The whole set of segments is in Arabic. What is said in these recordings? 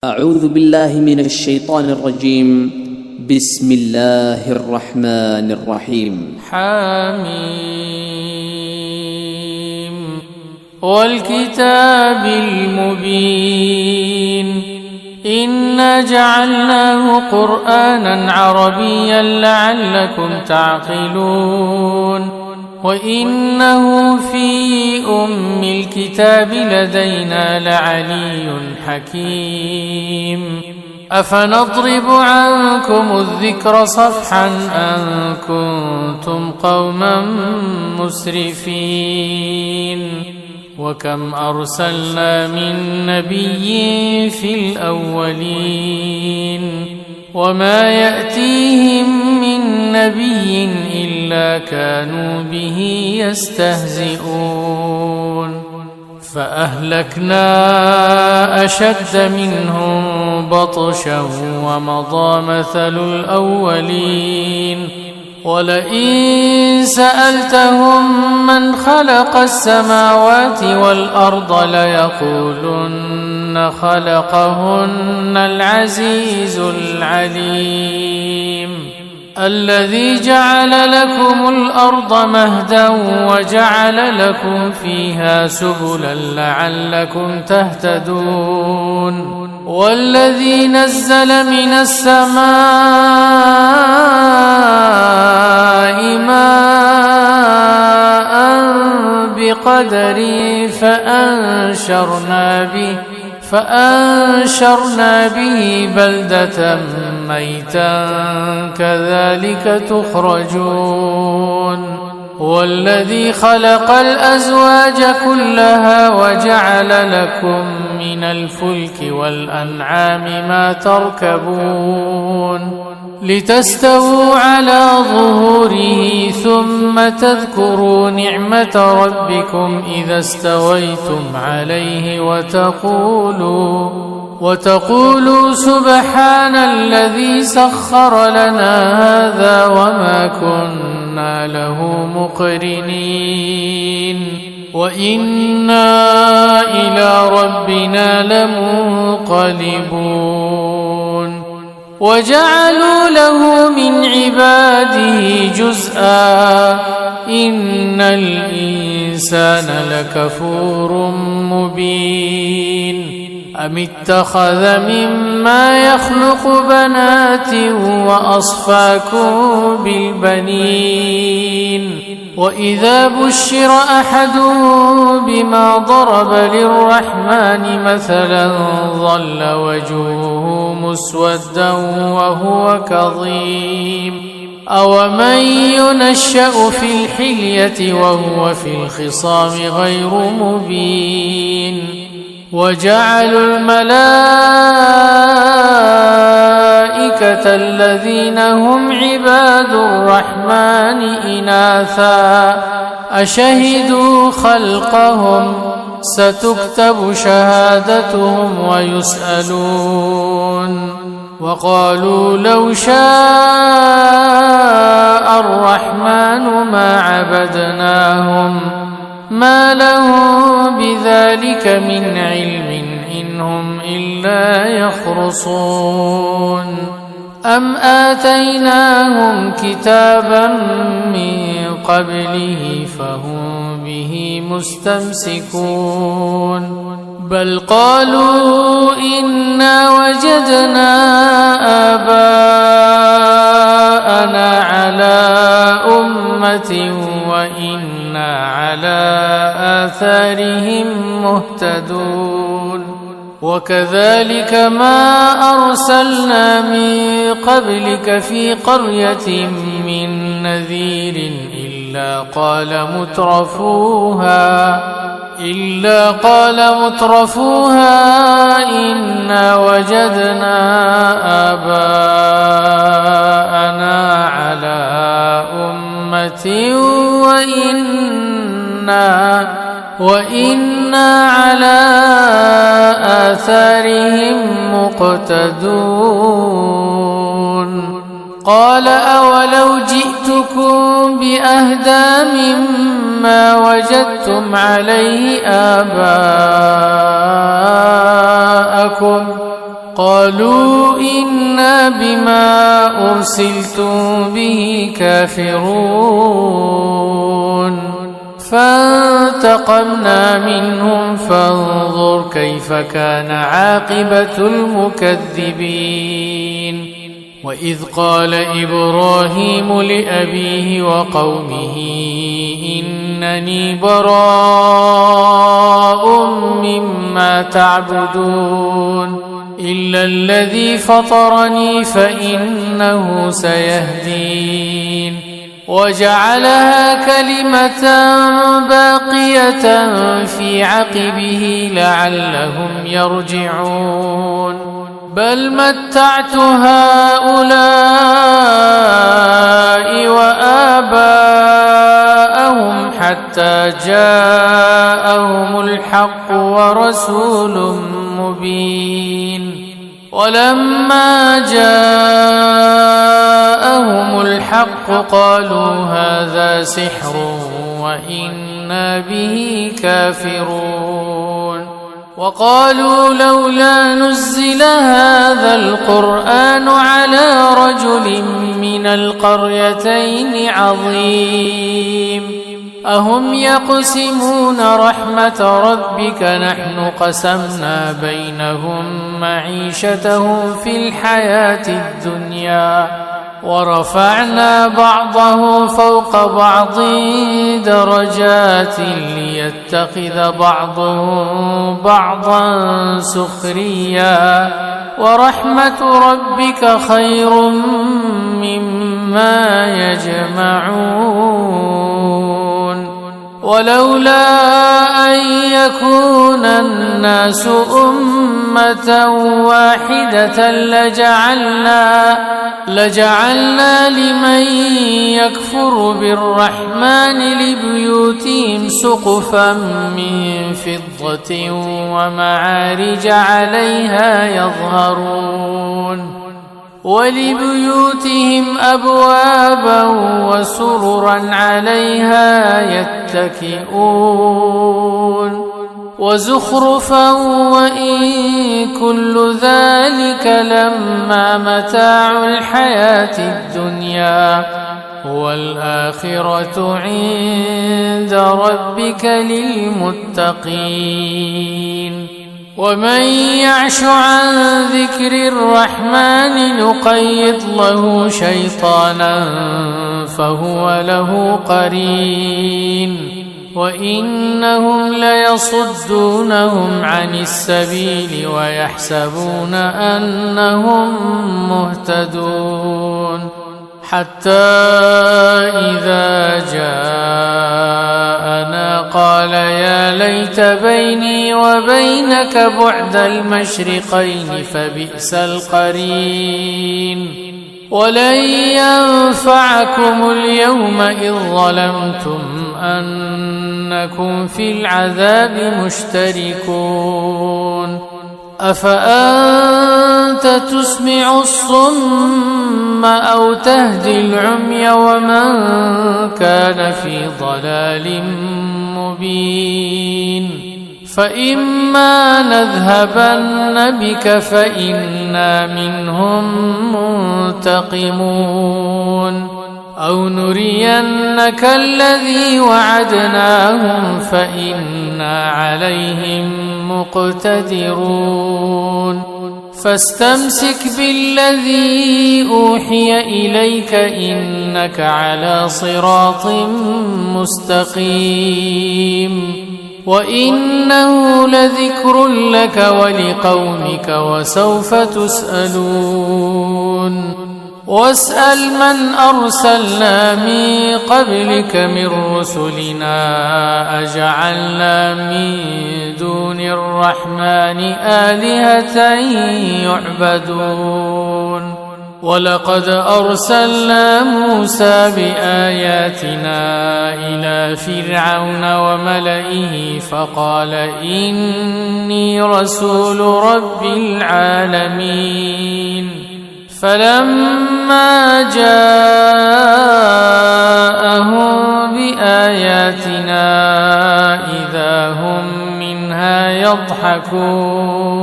أعوذ بالله من الشيطان الرجيم. بسم الله الرحمن الرحيم. حميم والكتاب المبين إنا جعلناه قرآنا عربيا لعلكم تعقلون وإنه في أم الكتاب لدينا لعلي حكيم أفنضرب عنكم الذكر صفحا أن كنتم قوما مسرفين وكم أرسلنا من نبي في الأولين وما يأتيهم من نبي إلا كانوا به يستهزئون فأهلكنا أشد منهم بطشا ومضى مثل الأولين ولئن سألتهم من خلق السماوات والأرض ليقولن خلقهن العزيز العليم الذي جعل لكم الأرض مهدا وجعل لكم فيها سبلا لعلكم تهتدون والذي نزل من السماء ماء بقدر فأنشرنا به بلدة ميتا كذلك تخرجون والذي خلق الأزواج كلها وجعل لكم من الفلك والأنعام ما تركبون لتستووا على ظهوره ثم تذكروا نعمة ربكم إذا استويتم عليه وتقولوا سبحان الذي سخر لنا هذا وما كنا له مقرنين وإنا إلى ربنا لمنقلبون وجعلوا له من عباده جزءا إن الإنسان لكفور مبين أم اتخذ مما يخلق بنات وأصفاكم بالبنين وإذا بشر أحدهم بما ضرب للرحمن مثلا ظل وجهه مسودا وهو كظيم أومن ينشأ في الحلية وهو في الخصام غير مبين وجعلوا الملائكة الذين هم عباد الرحمن إناثا أشهدوا خلقهم ستكتب شهادتهم ويسألون وقالوا لو شاء الرحمن ما عبدناهم ما لهم بذلك من علم إن هم إلا يخرصون أم آتيناهم كتابا من قبله فهم به مستمسكون بل قالوا إنا وجدنا آباءنا على أمة وإنا على آثارهم مهتدون وكذلك ما أرسلنا من قبلك في قرية من نذير إلا قال مترفوها إنا وجدنا آباءنا على أمة وإنا على آثارهم مقتدون قال أولو جئتكم بأهدى مما وجدتم عليه آباءكم قالوا إنا بما أرسلتم به كافرون فانتقمنا منهم فانظر كيف كان عاقبة المكذبين وإذ قال إبراهيم لأبيه وقومه إنني براء مما تعبدون إلا الذي فطرني فإنه سيهدين وجعلها كلمة باقية في عقبه لعلهم يرجعون بل متعت هؤلاء وآباءهم حتى جاءهم الحق ورسول مبين ولما جاءهم الحق قالوا هذا سحر وإنا به كافرون وقالوا لولا نزل هذا القرآن على رجل من القريتين عظيم أهم يقسمون رحمة ربك نحن قسمنا بينهم معيشتهم في الحياة الدنيا ورفعنا بعضهم فوق بعض درجات ليتخذ بعضهم بعضا سخريا ورحمة ربك خير مما يجمعون ولولا أن يكون الناس أمة واحدة لجعلنا لمن يكفر بالرحمن لبيوتهم سقفا من فضة ومعارج عليها يظهرون ولبيوتهم أبوابا وسررا عليها يتكئون وزخرفا وإن كل ذلك لما متاع الحياة الدنيا والآخرة عند ربك للمتقين ومن يعش عن ذكر الرحمن نقيض له شيطانا فهو له قرين وإنهم ليصدونهم عن السبيل ويحسبون أنهم مهتدون حتى إذا جاءنا قال يا ليت بيني وبينك بعد المشرقين فبئس القرين ولن ينفعكم اليوم إذ ظلمتم أنكم في العذاب مشتركون أفأنت تسمع الصم أو تهدي العمي ومن كان في ضلال مبين فإما نذهبن بك فإنا منهم منتقمون أو نرينك الذي وعدناهم فإنا عليهم مقتدرون فاستمسك بالذي أوحي إليك إنك على صراط مستقيم وإنه لذكر لك ولقومك وسوف تسألون واسأل من أرسلنا من قبلك من رسلنا أجعلنا من دون الرحمن آلهة يعبدون ولقد أرسلنا موسى بآياتنا إلى فرعون وملئه فقال إني رسول رب العالمين فلما جاءهم بآياتنا إذا هم منها يضحكون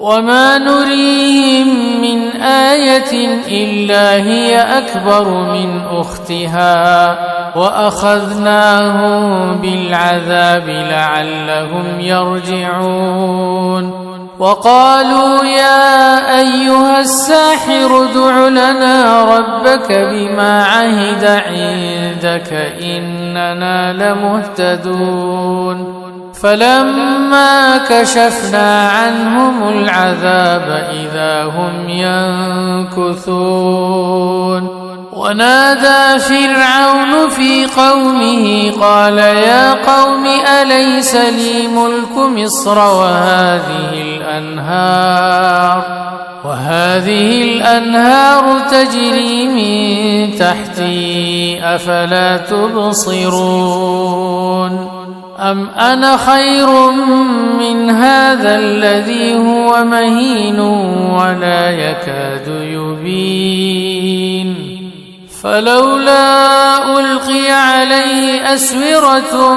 وما نريهم من آية إلا هي أكبر من أختها وأخذناهم بالعذاب لعلهم يرجعون وقالوا يا أيها الساحر ادع لنا ربك بما عهد عندك إننا لمهتدون فلما كشفنا عنهم العذاب إذا هم ينكثون ونادى فرعون في قومه قال يا قوم أليس لي ملك مصر وهذه الأنهار تجري من تحتي أفلا تبصرون أم أنا خير من هذا الذي هو مهين ولا يكاد يبين فلولا ألقي عليه أسورة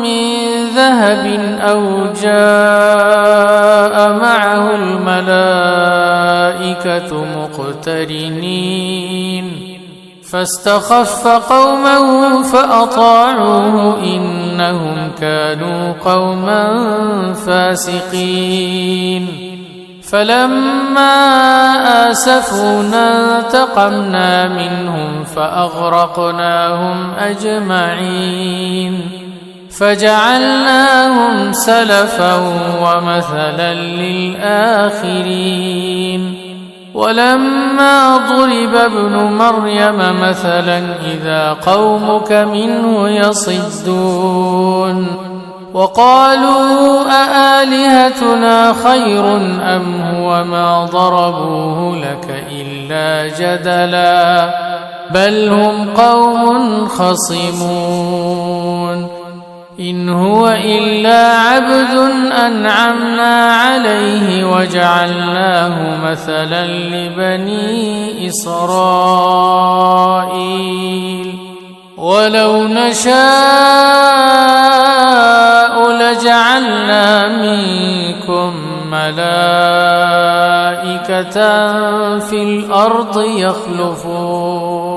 من ذهب أو جاء معه الملائكة مقترنين فاستخف قومه فأطاعوه إنهم كانوا قوما فاسقين فلما آسفونا انتقمنا منهم فأغرقناهم أجمعين فجعلناهم سلفا ومثلا للآخرين ولما ضرب ابن مريم مثلا إذا قومك منه يصدون وقالوا أآلهتنا خير أم هو ما ضربوه لك إلا جدلا بل هم قوم خصمون إن هو إلا عبد أنعمنا عليه وجعلناه مثلا لبني إسرائيل ولو نشاء لجعلنا منكم ملائكة في الأرض يخلفون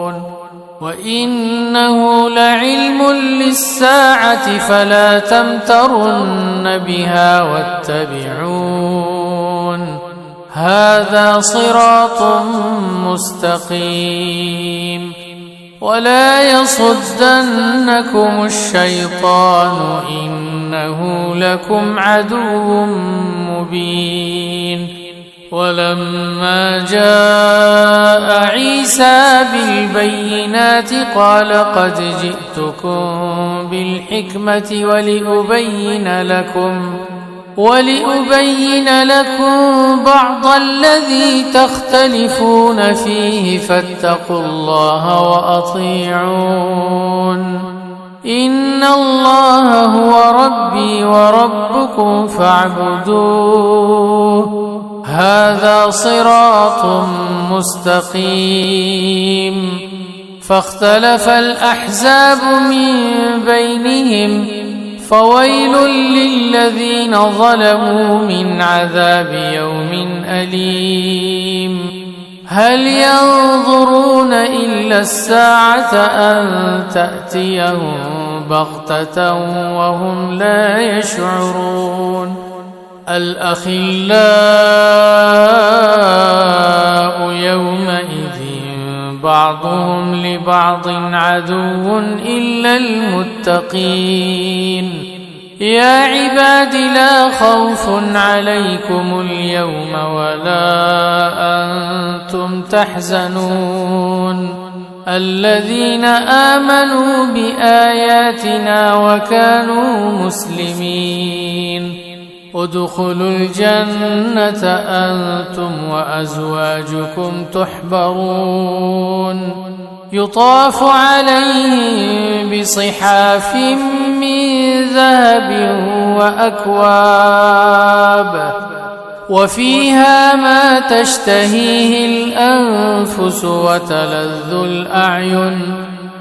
وإنه لعلم للساعة فلا تمترن بها واتبعون هذا صراط مستقيم ولا يصدنكم الشيطان إنه لكم عدو مبين ولما جاء عيسى بالبينات قال قد جئتكم بالحكمة ولأبين لكم بعض الذي تختلفون فيه فاتقوا الله وأطيعون إن الله هو ربي وربكم فاعبدوه هذا صراط مستقيم فاختلف الأحزاب من بينهم فويل للذين ظلموا من عذاب يوم أليم هل ينظرون إلا الساعة أن تأتيهم بغتة وهم لا يشعرون الأخلاء يومئذ بعضهم لبعض عدو إلا المتقين يا عباد لا خوف عليكم اليوم ولا أنتم تحزنون الذين آمنوا بآياتنا وكانوا مسلمين ادخلوا الجنة أنتم وأزواجكم تحبرون يطاف عليهم بصحاف من ذهب وأكواب وفيها ما تشتهيه الأنفس وتلذ الأعين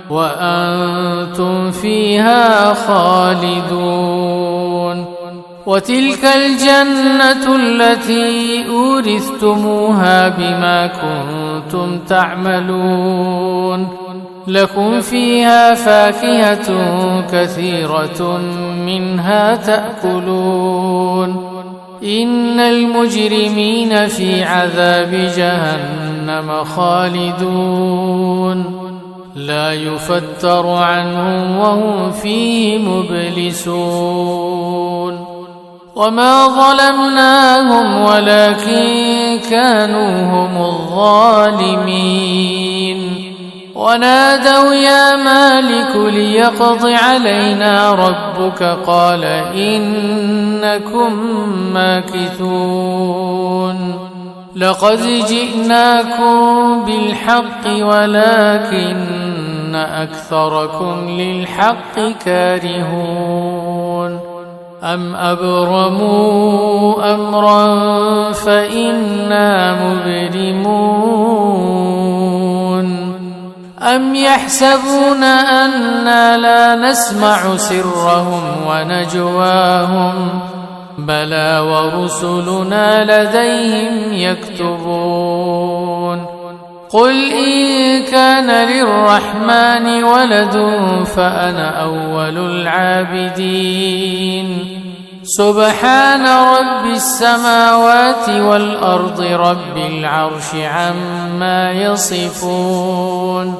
وأنتم فيها خالدون وتلك الجنة التي أورثتموها بما كنتم تعملون لكم فيها فاكهة كثيرة منها تأكلون إن المجرمين في عذاب جهنم خالدون لا يفتر عنهم وهم فيه مبلسون وما ظلمناهم ولكن كانوا هم الظالمين ونادوا يا مالك ليقض علينا ربك قال إنكم ماكثون لقد جئناكم بالحق ولكن أكثركم للحق كارهون أم أبرموا أمرا فإنا مبرمون أم يحسبون أنا لا نسمع سرهم ونجواهم بلى ورسلنا لديهم يكتبون قل إن كان للرحمن ولد فأنا أول العابدين سبحان رب السماوات والأرض رب العرش عما يصفون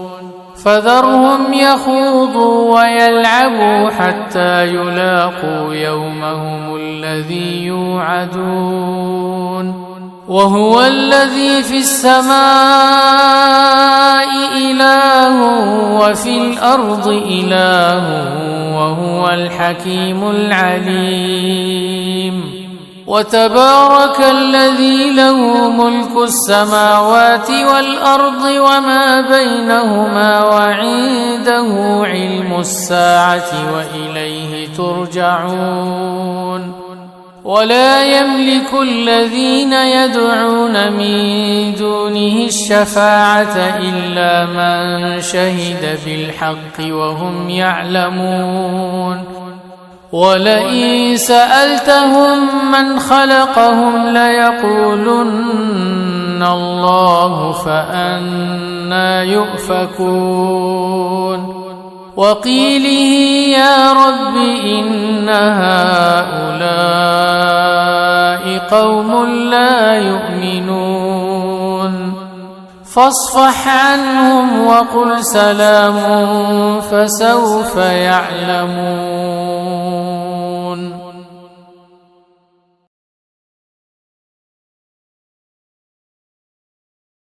فذرهم يخوضوا ويلعبوا حتى يلاقوا يومهم الذي يوعدون وهو الذي في السماء إله وفي الأرض إله وهو الحكيم العليم وتبارك الذي له ملك السماوات والأرض وما بينهما وعنده علم الساعة وإليه ترجعون ولا يملك الذين يدعون من دونه الشفاعة إلا من شهد بالحق وهم يعلمون ولئن سألتهم من خلقهم ليقولن الله فأنى يؤفكون وقيله يا رب إن هؤلاء قوم لا يؤمنون فاصفح عنهم وقل سلام فسوف يعلمون